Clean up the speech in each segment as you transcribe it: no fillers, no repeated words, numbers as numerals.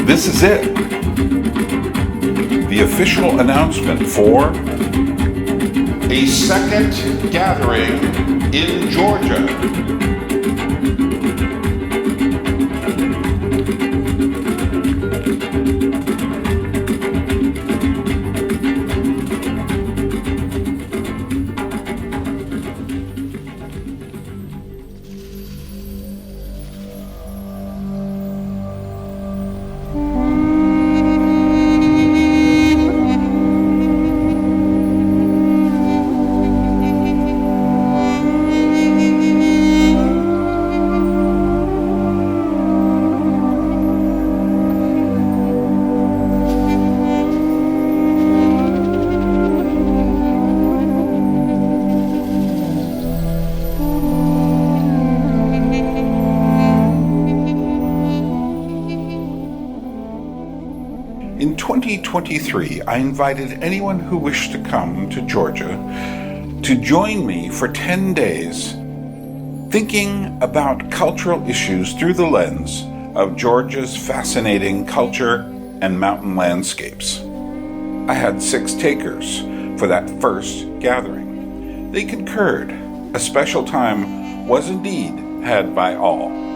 This is it. The official announcement for a second gathering in Georgia. In 2023, I invited anyone who wished to come to Georgia to join me for 10 days thinking about cultural issues through the lens of Georgia's fascinating culture and mountain landscapes. I had 6 takers for that first gathering. They concurred. A special time was indeed had by all.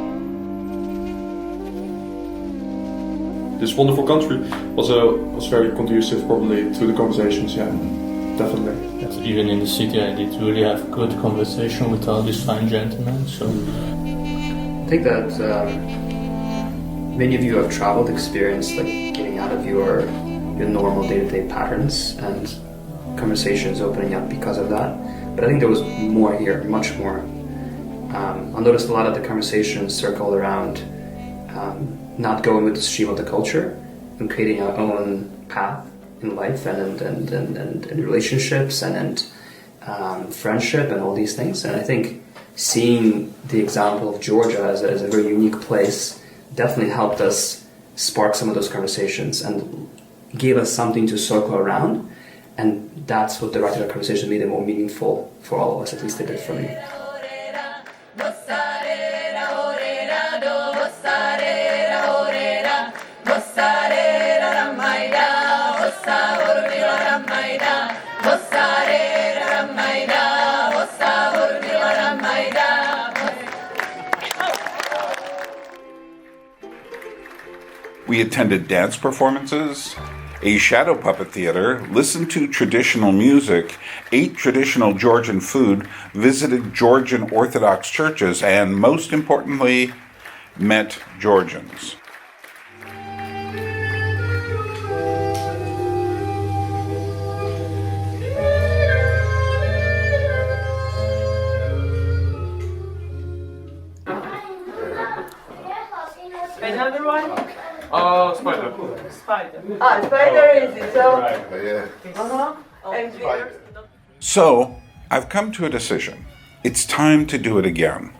This wonderful country was very conducive, probably, to the conversations. Yeah, definitely. Yes, even in the city, I did really have good conversation with all these fine gentlemen. So I think that many of you have traveled, experienced like getting out of your normal day-to-day patterns, and conversations opening up because of that. But I think there was more here, much more. I noticed a lot of the conversations circled around not going with the stream of the culture and creating our own path in life and relationships and friendship and all these things. And I think seeing the example of Georgia as a very unique place definitely helped us spark some of those conversations and gave us something to circle around. And that's what the right conversation made it more meaningful for all of us, at least it did for me. We attended dance performances, a shadow puppet theater, listened to traditional music, ate traditional Georgian food, visited Georgian Orthodox churches, and most importantly, met Georgians. Another one? Spider. Spider. Spider is it? So. So, I've come to a decision. It's time to do it again.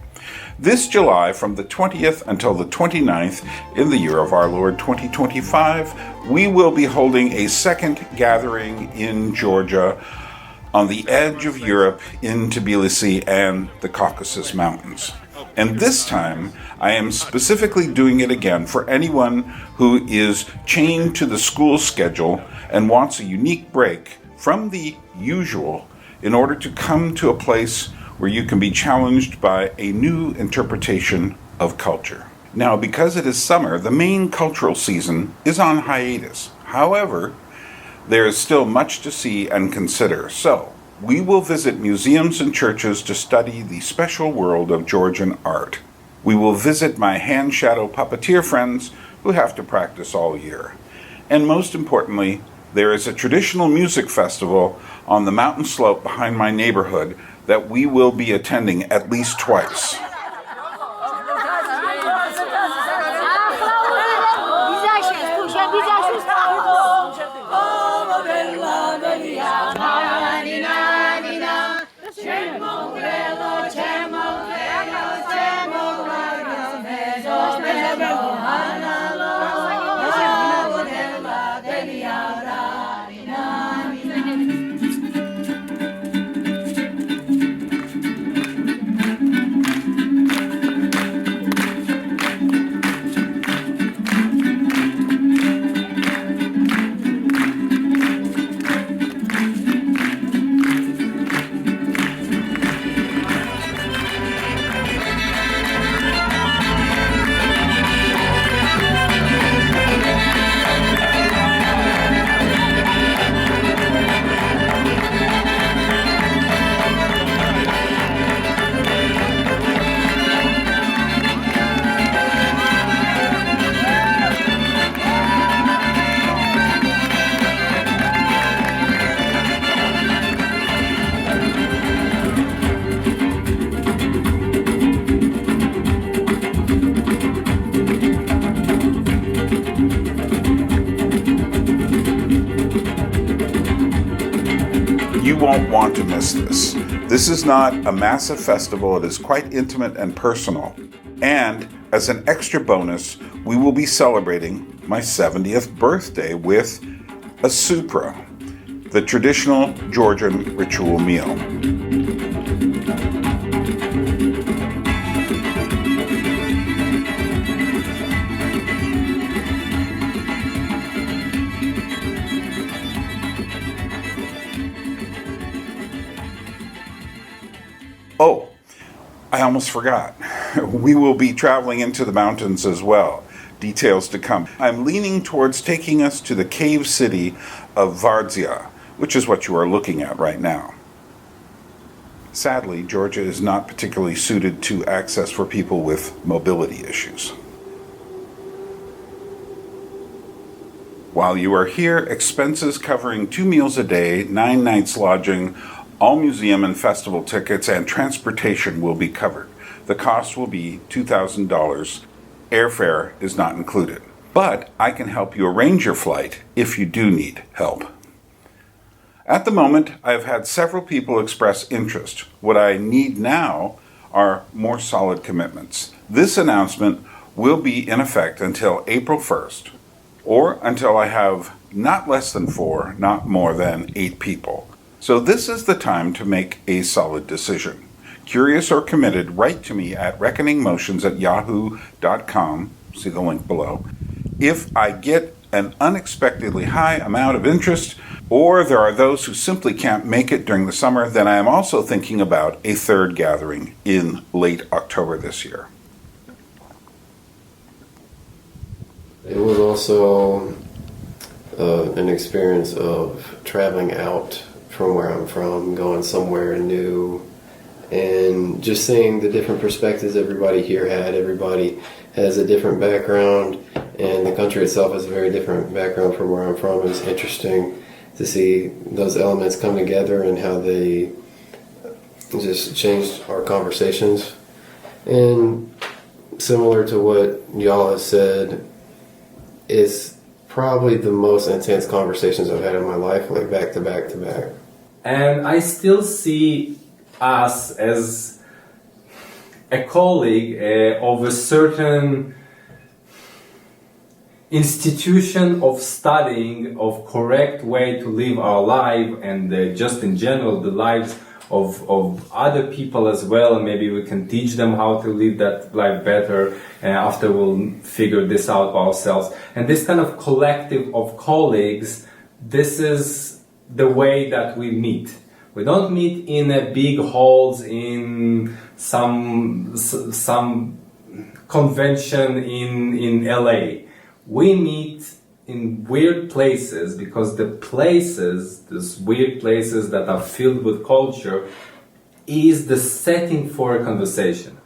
This July, from the 20th until the 29th, in the year of our Lord 2025, we will be holding a second gathering in Georgia on the edge of Europe in Tbilisi and the Caucasus Mountains. And this time, I am specifically doing it again for anyone who is chained to the school schedule and wants a unique break from the usual in order to come to a place where you can be challenged by a new interpretation of culture. Now, because it is summer, the main cultural season is on hiatus. However, there is still much to see and consider. So, we will visit museums and churches to study the special world of Georgian art. We will visit my hand shadow puppeteer friends who have to practice all year. And most importantly, there is a traditional music festival on the mountain slope behind my neighborhood that we will be attending at least twice. You won't want to miss this. This is not a massive festival. It is quite intimate and personal. And as an extra bonus, we will be celebrating my 70th birthday with a supra, the traditional Georgian ritual meal. Oh, I almost forgot. We will be traveling into the mountains as well. Details to come. I'm leaning towards taking us to the cave city of Vardzia, which is what you are looking at right now. Sadly, Georgia is not particularly suited to access for people with mobility issues. While you are here, expenses covering 2 meals a day, 9 nights lodging, all museum and festival tickets, and transportation will be covered. The cost will be $2,000. Airfare is not included. But I can help you arrange your flight if you do need help. At the moment, I've had several people express interest. What I need now are more solid commitments. This announcement will be in effect until April 1st, or until I have not less than 4, not more than 8 people. So this is the time to make a solid decision. Curious or committed, write to me at reckoningmotions@yahoo.com, see the link below. If I get an unexpectedly high amount of interest, or there are those who simply can't make it during the summer, then I am also thinking about a third gathering in late October this year. It was also an experience of traveling out from where I'm from, going somewhere new, and just seeing the different perspectives everybody here had. Everybody has a different background, and the country itself has a very different background from where I'm from. It's interesting to see those elements come together and how they just changed our conversations. And similar to what y'all have said, it's probably the most intense conversations I've had in my life, like back to back to back. And I still see us as a colleague of a certain institution of studying of correct way to live our life, and just in general the lives of other people as well, and maybe we can teach them how to live that life better after we'll figure this out ourselves. And this kind of collective of colleagues, this is the way that we meet. We don't meet in big halls in some convention in LA. We meet in weird places, because the places, these weird places that are filled with culture, is the setting for a conversation.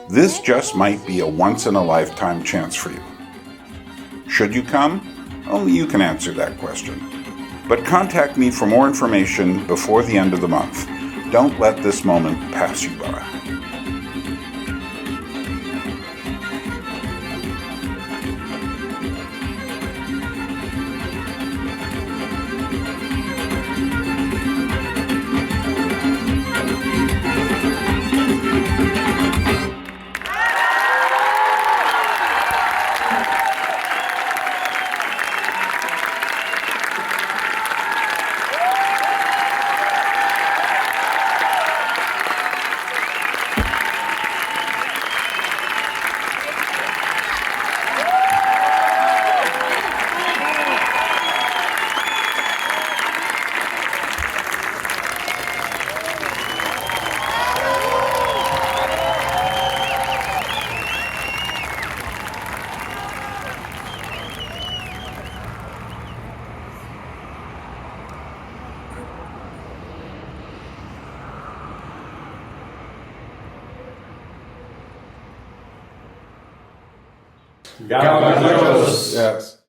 This just might be a once-in-a-lifetime chance for you. Should you come? Only you can answer that question. But contact me for more information before the end of the month. Don't let this moment pass you by. Gavajosos. Yes.